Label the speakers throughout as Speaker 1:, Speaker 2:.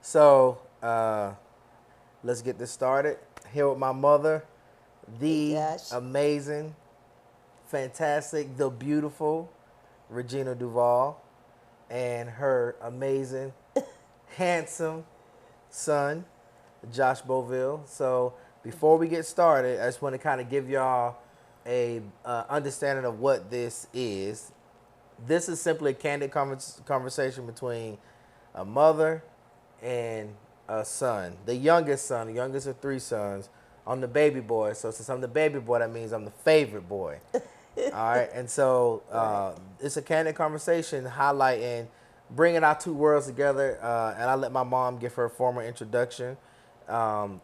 Speaker 1: So let's get this started. Here with my mother,
Speaker 2: Hey,
Speaker 1: the
Speaker 2: Josh.
Speaker 1: amazing, fantastic, the beautiful Regina Duval, and her amazing, handsome son, Josh Boville. So before we get started, I just want to kind of give y'all a understanding of what this is. This is simply a candid conversation between a mother and a son, the youngest son, the youngest of three sons. I'm the baby boy, so since I'm the baby boy, that means I'm the favorite boy. All right, and so
Speaker 2: Right.
Speaker 1: it's a candid conversation highlighting bringing our two worlds together. And I let my mom give her formal introduction, and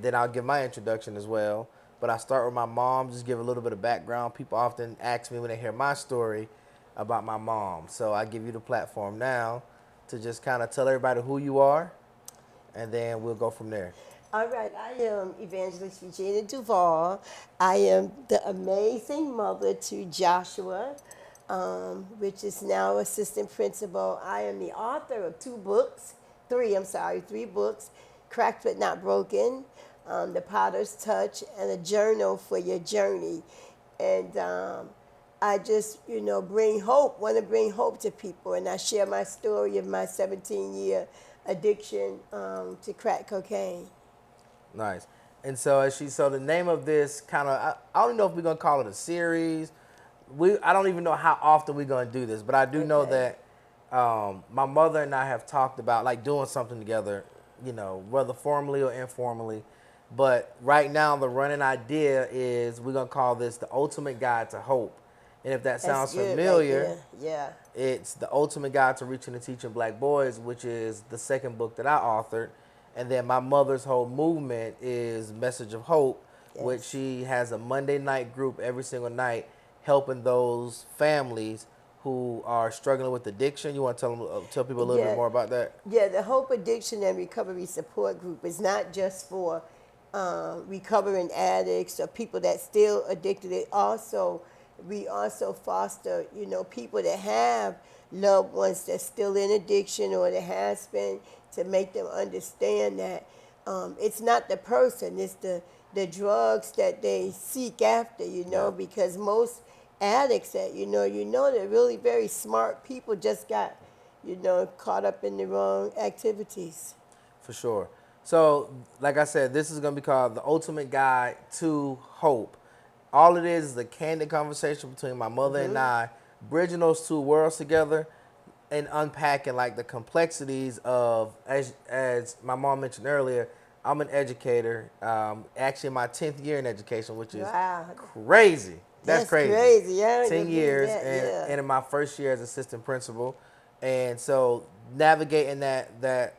Speaker 1: then I'll give my introduction as well. But I start with my mom, just give a little bit of background. People often ask me when they hear my story about my mom, so I give you the platform now to just kind of tell everybody who you are, and then we'll go from there.
Speaker 2: All right. I am Evangelist Regina Duval. I am the amazing mother to Joshua, which is now assistant principal. I am the author of three books, Cracked But Not Broken, The Potter's Touch, and a journal for your journey. And I just, want to bring hope to people. And I share my story of my 17-year addiction to crack cocaine.
Speaker 1: Nice. And so so the name of this kind of I don't know if we're gonna call it a series. I don't even know how often we're gonna do this, but I do know
Speaker 2: Okay.
Speaker 1: that my mother and I have talked about like doing something together, whether formally or informally. But right now the running idea is we're gonna call this the ultimate guide to hope. And if that
Speaker 2: That's
Speaker 1: sounds
Speaker 2: good right
Speaker 1: familiar,
Speaker 2: there. Yeah.
Speaker 1: it's The Ultimate Guide to Reaching and Teaching Black Boys, which is the second book that I authored. And then my mother's whole movement is Message of Hope, which
Speaker 2: Yes.
Speaker 1: she has a Monday night group every single night helping those families who are struggling with addiction. You want to tell people a little bit
Speaker 2: Yeah.
Speaker 1: more about that?
Speaker 2: Yeah, the Hope Addiction and Recovery Support Group is not just for recovering addicts or people that still addicted. We also foster, people that have loved ones that's still in addiction or that has been, to make them understand that it's not the person, it's the drugs that they seek after,
Speaker 1: Yeah,
Speaker 2: because most addicts that they're really very smart people, just got caught up in the wrong activities.
Speaker 1: for sure. So, like I said, this is going to be called The Ultimate Guide to Hope. All it is a candid conversation between my mother and I, bridging those two worlds together and unpacking like the complexities of, as my mom mentioned earlier, I'm an educator, actually my 10th year in education, which is
Speaker 2: Wow,
Speaker 1: crazy. That's
Speaker 2: that's
Speaker 1: crazy.
Speaker 2: crazy. I don't
Speaker 1: 10
Speaker 2: even believe
Speaker 1: years
Speaker 2: that. Yeah.
Speaker 1: and in my first year as assistant principal. And so navigating the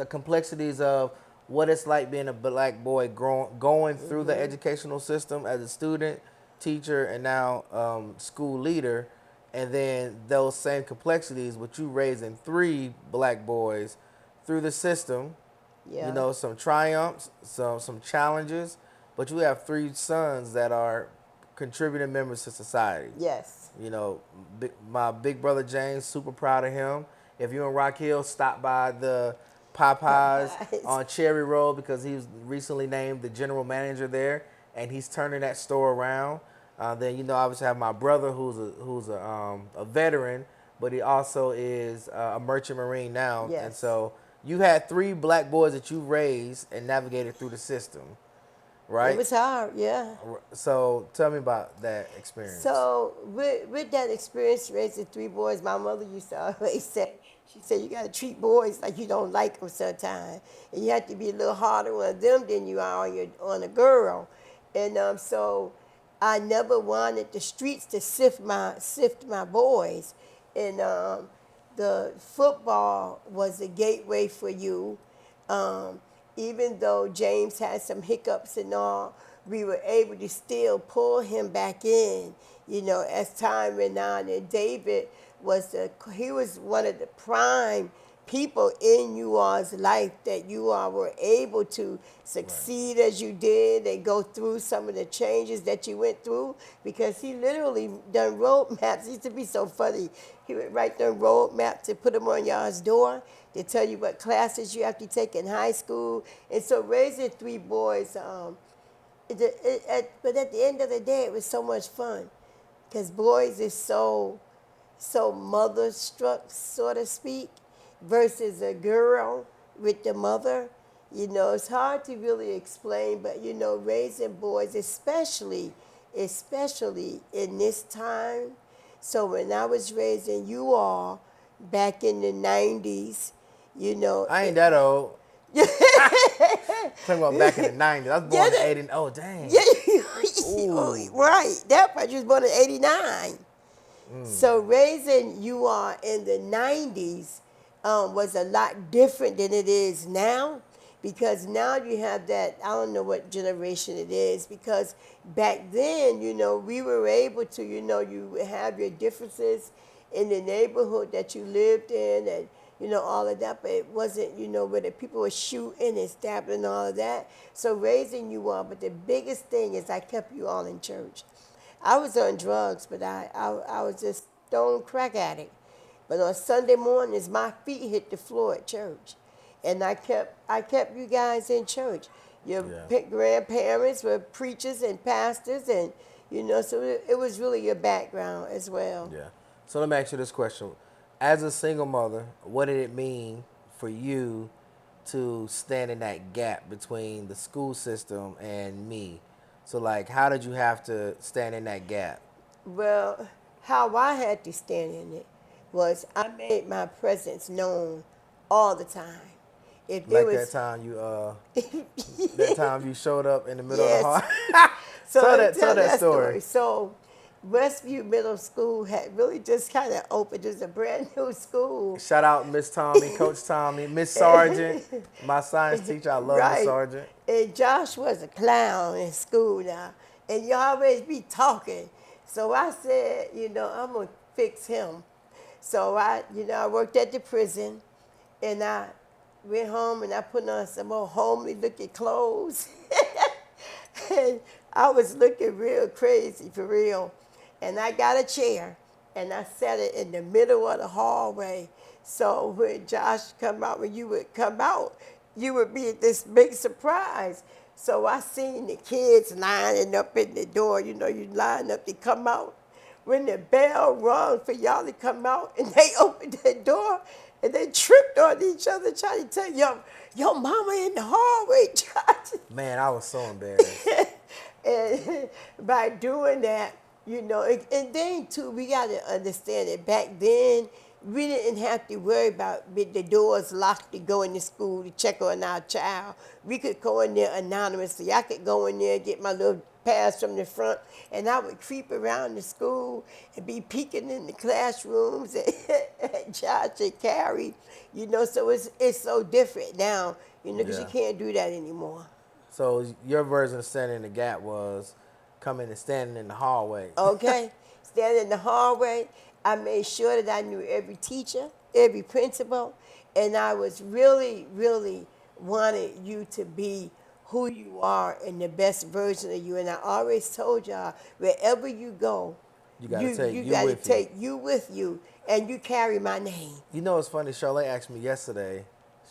Speaker 1: complexities of what it's like being a black boy going through the educational system as a student, teacher, and now school leader, and then those same complexities with you raising three black boys through the system,
Speaker 2: Yeah.
Speaker 1: some triumphs, some challenges, but you have three sons that are contributing members to society.
Speaker 2: Yes.
Speaker 1: My big brother James, super proud of him. If you're in Rock Hill, stop by the Popeyes
Speaker 2: Popeyes.
Speaker 1: on Cherry Road because he was recently named the general manager there, and he's turning that store around. Then obviously have my brother who's a veteran, but he also is a merchant marine now, and
Speaker 2: Yes.
Speaker 1: so you had three black boys that you raised and navigated through the system,
Speaker 2: It
Speaker 1: right?
Speaker 2: was hard. Yeah.
Speaker 1: So tell me about that experience.
Speaker 2: So with that experience raising three boys, my mother used to always say, she said, you got to treat boys like you don't like them sometimes. And you have to be a little harder on them than you are on a girl. And so I never wanted the streets to sift my boys. And the football was a gateway for you. Um, Even though James had some hiccups and all, we were able to still pull him back in, as time went on. And David he was one of the prime people in you all's life that you all were able to
Speaker 1: Right.
Speaker 2: succeed as you did and go through some of the changes that you went through, because he literally done road maps. It used to be so funny. He would write the road map to put them on y'all's door They tell you what classes you have to take in high school. And so raising three boys, but at the end of the day, it was so much fun because boys is so mother struck, so to speak, versus a girl with the mother. It's hard to really explain, but raising boys, especially in this time. So when I was raising you all back in the 90s, you know,
Speaker 1: I ain't
Speaker 2: it,
Speaker 1: that old. Talking about back in the 90s. I was
Speaker 2: yeah,
Speaker 1: born in 80. Oh, dang.
Speaker 2: yeah,
Speaker 1: Ooh.
Speaker 2: right. That part you was born in '89. So raising you all in the 90s was a lot different than it is now because now you have that, I don't know what generation it is, because back then, we were able to, you have your differences in the neighborhood that you lived in and, all of that, but it wasn't, where the people were shooting and stabbing and all of that. So raising you all, but the biggest thing is I kept you all in church. I was on drugs, but I was just stone crack addict. But on Sunday mornings, my feet hit the floor at church, and I kept you guys in church. Your
Speaker 1: Yeah.
Speaker 2: grandparents were preachers and pastors, and so it was really your background as well.
Speaker 1: Yeah. So let me ask you this question. As a single mother, what did it mean for you to stand in that gap between the school system and me? So, like, how did you have to stand in that gap?
Speaker 2: Well, how I had to stand in it was I made my presence known all the time. If there
Speaker 1: Like that
Speaker 2: was
Speaker 1: time that time you showed up in the middle of the
Speaker 2: Yes.
Speaker 1: hall.
Speaker 2: So
Speaker 1: tell
Speaker 2: let me
Speaker 1: tell
Speaker 2: tell
Speaker 1: that
Speaker 2: that
Speaker 1: story.
Speaker 2: story. So Westview Middle School had really just kind of opened. It was a brand new school.
Speaker 1: Shout out Miss Tommy, Coach Tommy, Miss Sargent, my science teacher. I love Miss
Speaker 2: Right.
Speaker 1: Sargent.
Speaker 2: And Josh was a clown in school now. And you always be talking. So I said, I'm going to fix him. So I worked at the prison and I went home and I put on some more homely looking clothes. And I was looking real crazy for real. And I got a chair and I sat it in the middle of the hallway. So when Josh come out, when you would come out, you would be this big surprise. So I seen the kids lining up in the door. You line up to come out. When the bell rung for y'all to come out and they opened the door and they tripped on each other trying to tell your mama in the hallway, Josh.
Speaker 1: Man, I was so embarrassed.
Speaker 2: And by doing that, and then too, we got to understand that back then, we didn't have to worry about with the doors locked to go into school to check on our child. We could go in there anonymously. I could go in there, get my little pass from the front, and I would creep around the school and be peeking in the classrooms at Josh and Carrie. So it's so different now, because you
Speaker 1: Yeah.
Speaker 2: can't do that anymore.
Speaker 1: So your version of standing in the gap was coming and standing in the hallway.
Speaker 2: Okay? Standing in the hallway, I made sure that I knew every teacher, every principal, and I was really, really wanted you to be who you are and the best version of you. And I always told y'all, wherever you go,
Speaker 1: You got to
Speaker 2: you
Speaker 1: take
Speaker 2: you
Speaker 1: you
Speaker 2: got to
Speaker 1: with you.
Speaker 2: take you with you, and you carry my name.
Speaker 1: You know, it's funny. Charlotte asked me yesterday.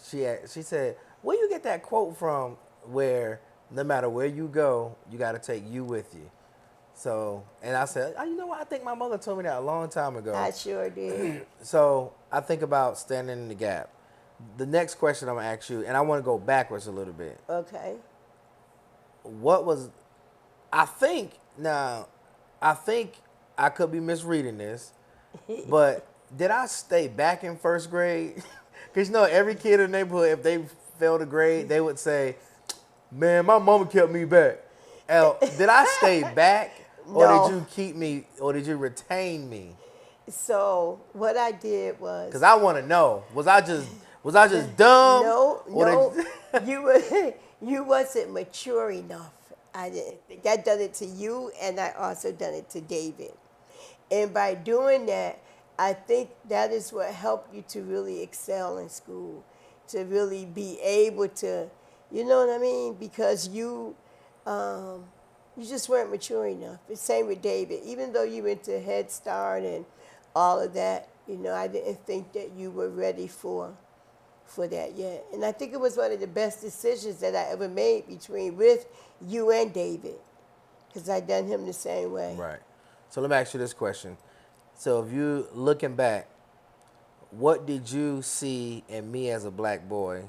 Speaker 1: She said, "Where you get that quote from? Where no matter where you go, you got to take you with you." So, and I said, oh, you know what? I think my mother told me that a long time ago.
Speaker 2: I sure did.
Speaker 1: So I think about standing in the gap. The next question I'm gonna ask you, and I want to go backwards a little bit.
Speaker 2: Okay.
Speaker 1: What was I think now? I think I could be misreading this, but did I stay back in first grade? Because every kid in the neighborhood, if they failed a grade, they would say, "Man, my mama kept me back." Did I stay back, or did
Speaker 2: No.
Speaker 1: you keep me, or did you retain me?
Speaker 2: So what I did was
Speaker 1: Because I want to know. Was I just dumb,
Speaker 2: no,
Speaker 1: or
Speaker 2: no,
Speaker 1: did
Speaker 2: you were you wasn't mature enough. I didn't think I done it to you, and I also done it to David. And by doing that, I think that is what helped you to really excel in school, to really be able to, you know what I mean? Because you just weren't mature enough. The same with David. Even though you went to Head Start and all of that, I didn't think that you were ready for for that yet. And I think it was one of the best decisions that I ever made between with you and David, because I done him the same way.
Speaker 1: Right. So let me ask you this question. So if you looking back, what did you see in me as a black boy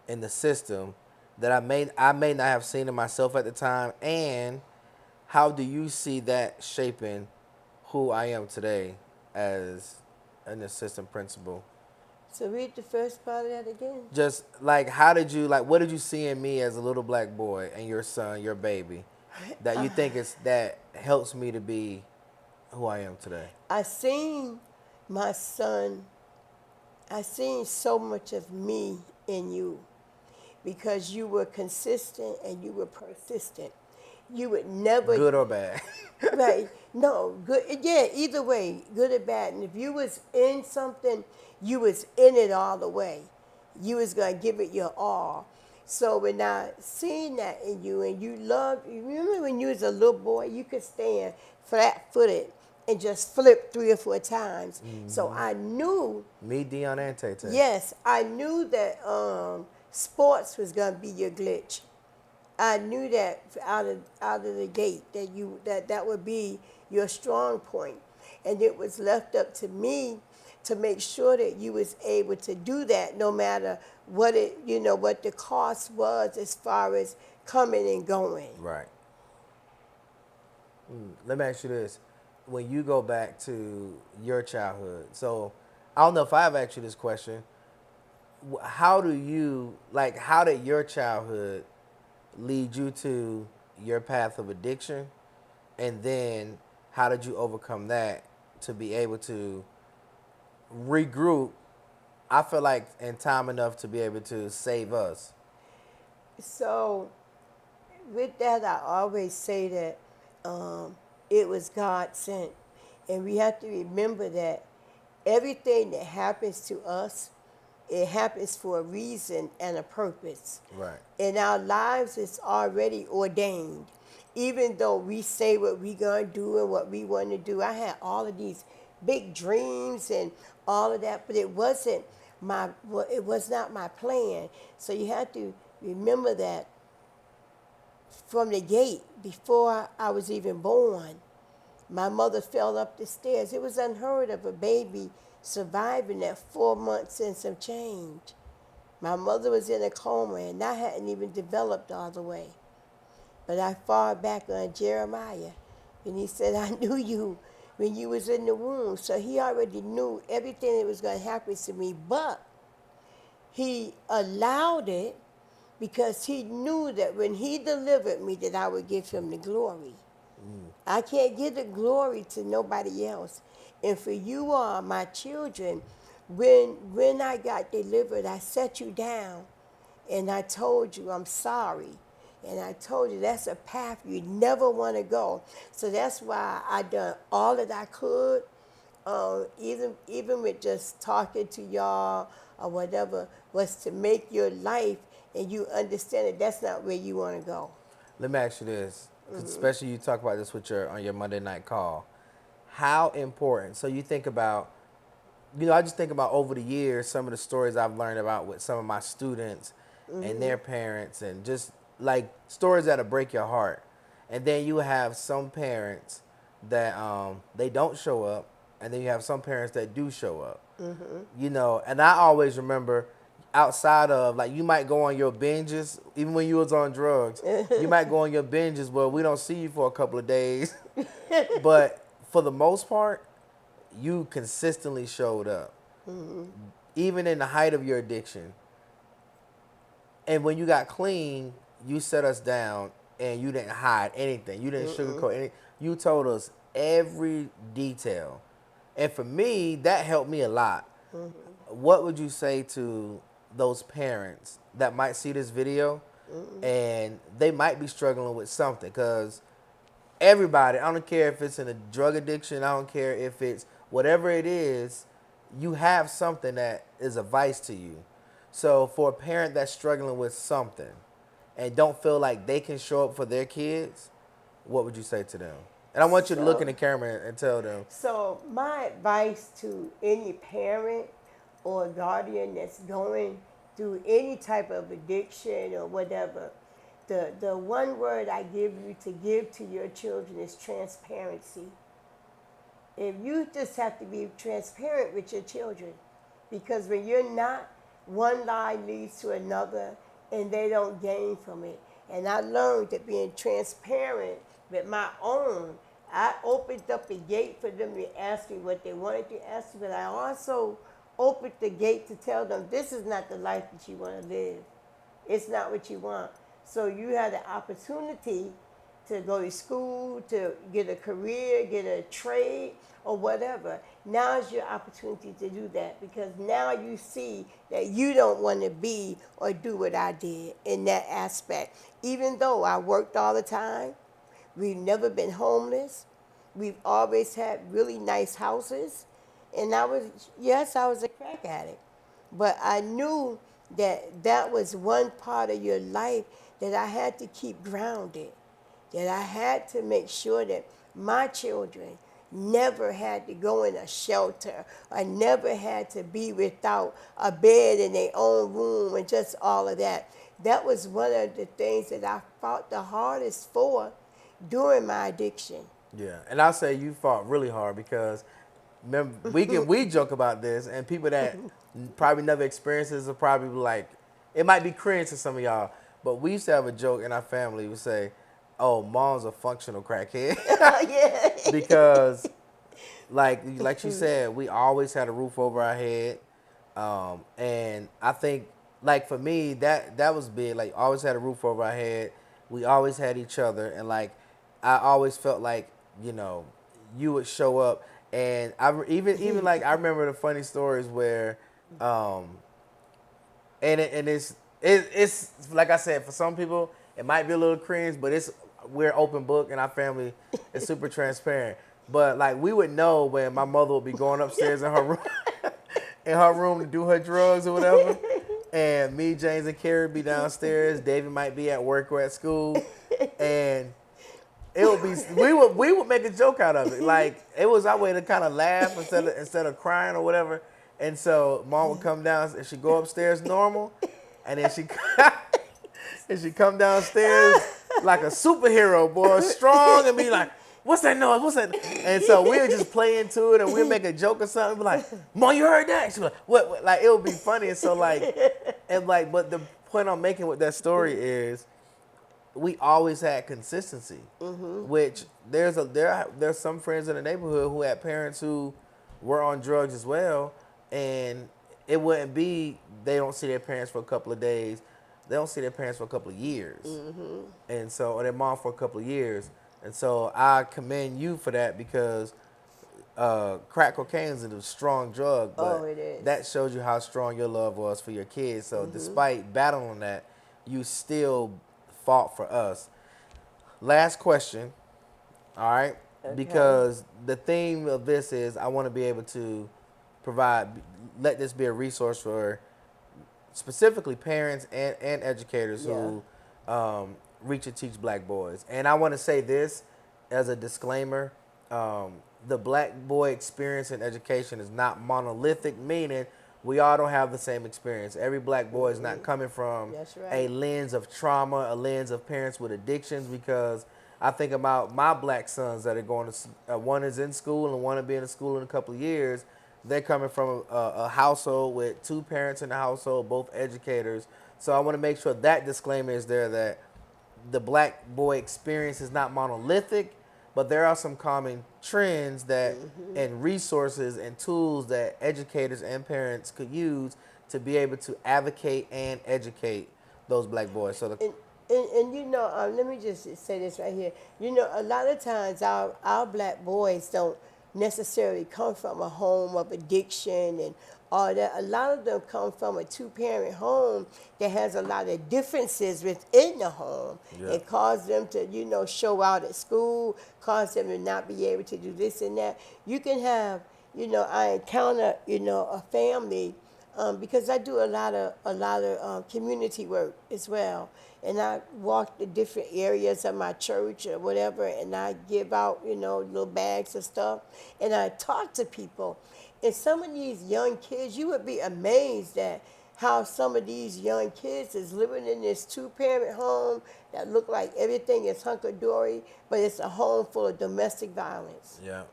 Speaker 1: in the system that I may not have seen in myself at the time, and how do you see that shaping who I am today as an assistant principal?
Speaker 2: So read the first part of that again.
Speaker 1: Just like how did you like what did you see in me as a little black boy and your son, your baby, that you think is that helps me to be who I am today?
Speaker 2: I seen my son, I seen so much of me in you because you were consistent and you were persistent. You would never,
Speaker 1: Good or bad?
Speaker 2: right? No, good. Yeah, either way, good or bad. And if you was in something, you was in it all the way. You was gonna give it your all. So when I seen that in you, and you loved, you remember when you was a little boy, you could stand flat-footed and just flip 3 or 4 times. So I knew,
Speaker 1: Me, Dion, and Tay Tay.
Speaker 2: yes, I knew that sports was gonna be your glitch. I knew that out of the gate that that would be your strong point, and it was left up to me to make sure that you was able to do that, no matter what what the cost was as far as coming and going.
Speaker 1: Right. Let me ask you this. When you go back to your childhood, so I don't know if I've asked you this question. How do you, like, how did your childhood lead you to your path of addiction? And then how did you overcome that to be able to regroup? I feel like in time enough to be able to save us.
Speaker 2: So with that, I always say that it was God sent, and we have to remember that everything that happens to us, it happens for a reason and a purpose.
Speaker 1: Right.
Speaker 2: In our lives, it's already ordained. Even though we say what we gonna do and what we want to do, I had all of these big dreams and all of that, but it wasn't it was not my plan. So you have to remember that from the gate, before I was even born, my mother fell up the stairs. It was unheard of, a baby surviving at 4 months and some change. My mother was in a coma, and I hadn't even developed all the way. But I fall back on Jeremiah, and he said, I knew you when you was in the womb. So he already knew everything that was going to happen to me, but he allowed it because he knew that when he delivered me, that I would give him the glory. I can't give the glory to nobody else. And for you all, my children, when I got delivered, I set you down and I told you I'm sorry. And I told you that's a path you never want to go. So that's why I done all that I could, even with just talking to y'all or whatever, was to make your life and you understand that that's not where you want to go.
Speaker 1: Let me ask you this, 'cause especially you talk about this with your on your Monday night call. How important? So you think about, I just think about over the years some of the stories I've learned about with some of my students and their parents, and just like stories that'll break your heart. And then you have some parents that they don't show up, and then you have some parents that do show up. And I always remember outside of, like, you might go on your binges even when you was on drugs. You might go on your binges where we don't see you for a couple of days, but for the most part, you consistently showed up, even in the height of your addiction. And when you got clean, you set us down, and you didn't hide anything. You didn't sugarcoat anything. You told us every detail. And for me, that helped me a lot. What would you say to those parents that might see this video and they might be struggling with something? Because everybody, I don't care if it's in a drug addiction, I don't care if it's whatever it is, you have something that is a vice to you. So for a parent that's struggling with something and don't feel like they can show up for their kids, what would you say to them? And I want you to look in the camera and tell them.
Speaker 2: So my advice to any parent or guardian that's going through any type of addiction or whatever, the one word I give you to give to your children is transparency. If you just have to be transparent with your children, because when you're not, one lie leads to another, and they don't gain from it. And I learned that being transparent with my own, I opened up the gate for them to ask me what they wanted to ask me, but I also opened the gate to tell them this is not the life that you want to live. It's not what you want. So you have the opportunity to go to school, to get a career, get a trade, or whatever. Now is your opportunity to do that, because now you see that you don't want to be or do what I did in that aspect. Even though I worked all the time, we've never been homeless. We've always had really nice houses. And yes, I was a crack addict. But I knew that that was one part of your life that I had to keep grounded, that I had to make sure that my children never had to go in a shelter or never had to be without a bed in their own room and just all of that. That was one of the things that I fought the hardest for during my addiction.
Speaker 1: Yeah, and I'll say you fought really hard because remember, we joke about this, and people that probably never experienced this are probably like, it might be cringe to some of y'all, but we used to have a joke in our family. We say, "Oh, mom's a functional crackhead,"
Speaker 2: Yeah.
Speaker 1: because like she said, we always had a roof over our head, and I think like for me that was big. Like always had a roof over our head. We always had each other, and like I always felt like you would show up, and even like I remember the funny stories where, and it's like I said, for some people it might be a little cringe, but we're open book and our family is super transparent. But like we would know when my mother would be going upstairs in her room in her room to do her drugs or whatever. And me, James, and Carrie would be downstairs. David might be at work or at school. And it would be we would make a joke out of it. Like it was our way to kind of laugh instead of crying or whatever. And so mom would come down and she'd go upstairs normal, and then she and she come downstairs like a superhero, boy, strong, and be like, "What's that noise? What's that?" And so we would just play into it, and we'd make a joke or something. Be like, "Mom, you heard that?" She'd be like, "What?" Like it would be funny. And so but the point I'm making with that story is we always had consistency, which there's some friends in the neighborhood who had parents who were on drugs as well, and it wouldn't be they don't see their parents for a couple of days, they don't see their parents for a couple of years, and so or their mom for a couple of years, and so I commend you for that because crack cocaine is a strong drug,
Speaker 2: Oh,
Speaker 1: but
Speaker 2: it is.
Speaker 1: that shows you how strong your love was for your kids. So despite battling that, you still fought for us. Last question, all right?
Speaker 2: Okay.
Speaker 1: Because the theme of this is I want to be able to provide, let this be a resource for specifically parents and educators who reach and teach black boys. And I want to say this as a disclaimer. The black boy experience in education is not monolithic, meaning we all don't have the same experience. Every black boy is not coming from
Speaker 2: That's right.
Speaker 1: a lens of trauma, a lens of parents with addictions, because I think about my black sons that are going to, one is in school and one will be in school in a couple of years. They're coming from a household with two parents in the household, both educators. So I want to make sure that disclaimer is there, that the black boy experience is not monolithic, but there are some common trends that and resources and tools that educators and parents could use to be able to advocate and educate those black boys. So
Speaker 2: Let me just say this right here. A lot of times our black boys don't necessarily come from a home of addiction and all that. A lot of them come from a two-parent home that has a lot of differences within the home.
Speaker 1: Yeah.
Speaker 2: It cause them to, show out at school, cause them to not be able to do this and that. You can have, I encounter, a family because I do a lot of community work as well, and I walk the different areas of my church or whatever, and I give out little bags of stuff, and I talk to people, and some of these young kids, you would be amazed at how some of these young kids is living in this two-parent home that look like everything is hunky-dory, but it's a home full of domestic violence.
Speaker 1: Yeah.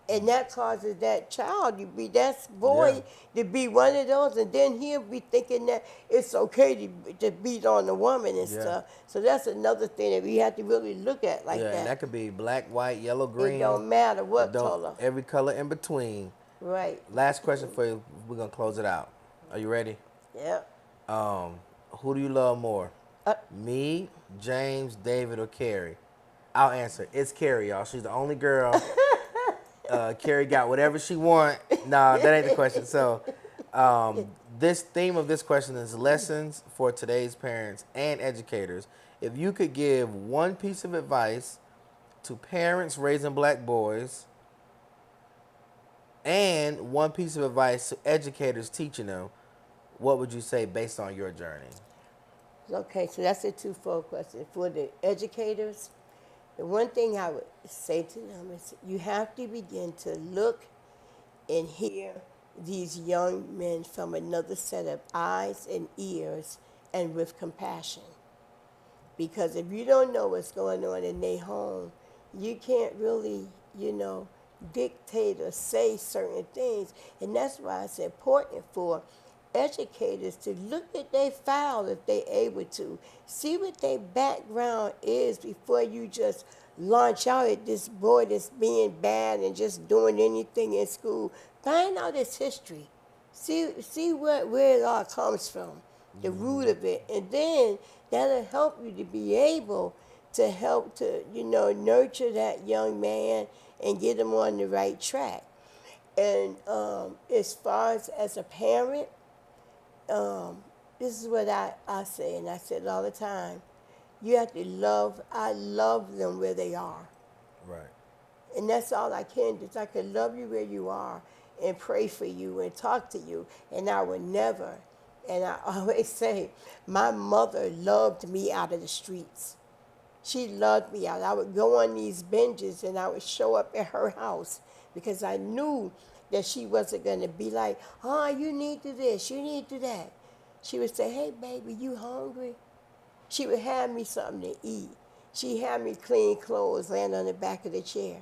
Speaker 2: And that causes that child to be, that
Speaker 1: Yeah.
Speaker 2: boy to be one of those, and then he'll be thinking that it's okay to beat on the woman and
Speaker 1: Yeah.
Speaker 2: stuff. So that's another thing that we have to really look at like
Speaker 1: Yeah, and
Speaker 2: that.
Speaker 1: that could be black, white, yellow,
Speaker 2: It
Speaker 1: green.
Speaker 2: don't matter
Speaker 1: It
Speaker 2: what
Speaker 1: don't
Speaker 2: color.
Speaker 1: every color in between.
Speaker 2: Right.
Speaker 1: Last question for you. We're gonna close it out. Are you ready?
Speaker 2: Yeah.
Speaker 1: Um, who do you love more?
Speaker 2: Uh,
Speaker 1: Me, James, David, or Carrie? I'll answer. It's Carrie, y'all. She's the only girl. Carrie got whatever she want. Nah, that ain't the question. So, this theme of this question is lessons for today's parents and educators. If you could give one piece of advice to parents raising black boys and one piece of advice to educators teaching them, what would you say based on your journey?
Speaker 2: okay, so that's a twofold question. For the educators, the one thing I would say to them is you have to begin to look and hear these young men from another set of eyes and ears and with compassion. Because if you don't know what's going on in their home, you can't really, dictate or say certain things. And that's why it's important for educators to look at their file if they're able to. See what their background is before you just launch out at this boy that's being bad and just doing anything in school. Find out his history. See where it all comes from, the root of it, and then that'll help you to be able to help to nurture that young man and get him on the right track. And as far as a parent, this is what I say, and I say it all the time. You have to love. I love them where they are.
Speaker 1: Right.
Speaker 2: And that's all I can do. I can love you where you are and pray for you and talk to you. And I would never, and I always say, my mother loved me out of the streets. She loved me out. I would go on these binges and I would show up at her house because I knew that she wasn't going to be like, oh, you need to this, you need to that. She would say, hey, baby, you hungry? She would have me something to eat. She had me clean clothes laying on the back of the chair,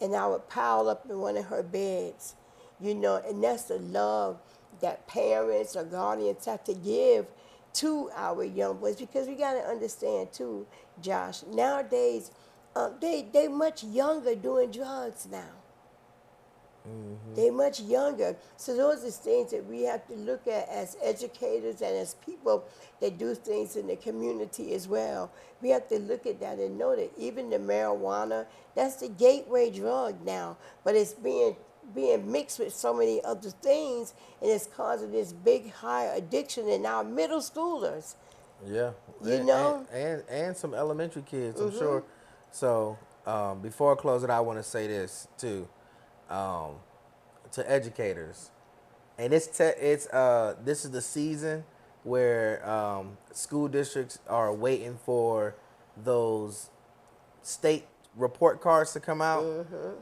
Speaker 2: and I would pile up in one of her beds, and that's the love that parents or guardians have to give to our young boys, because we got to understand too, Josh, nowadays they much younger doing drugs now. They're much younger. So those are things that we have to look at as educators and as people that do things in the community as well. We have to look at that and know that even the marijuana, that's the gateway drug now, but it's being mixed with so many other things, and it's causing this big high addiction in our middle schoolers.
Speaker 1: Yeah,
Speaker 2: You know?
Speaker 1: and some elementary kids, I'm sure. So before I close it, I want to say this too, um, to educators, and this is the season where school districts are waiting for those state report cards to come out,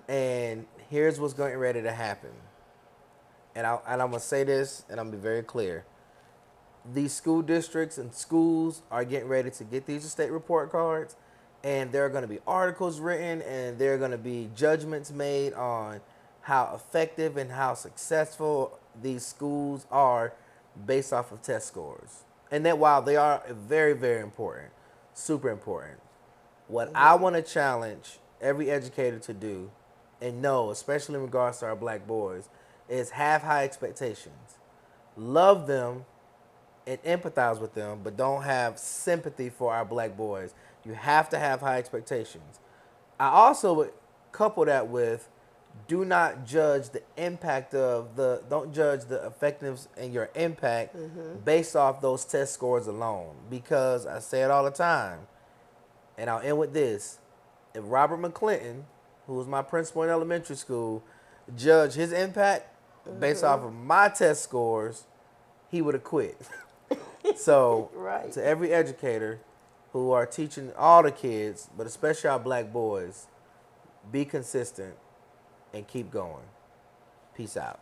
Speaker 1: and here's what's getting ready to happen. And I'm gonna say this, and I'm gonna be very clear. These school districts and schools are getting ready to get these state report cards, and there are going to be articles written, and there are going to be judgments made on how effective and how successful these schools are based off of test scores. And that while they are very, very important, super important, what I want to challenge every educator to do and know, especially in regards to our black boys, is have high expectations. Love them and empathize with them, but don't have sympathy for our black boys. You have to have high expectations. I also would couple that with do not judge the impact of don't judge the effectiveness and your impact based off those test scores alone. Because I say it all the time, and I'll end with this. If Robert McClinton, who was my principal in elementary school, judged his impact based off of my test scores, he would have quit. So,
Speaker 2: Right.
Speaker 1: to every educator who are teaching all the kids, but especially our black boys, be consistent and keep going. Peace out.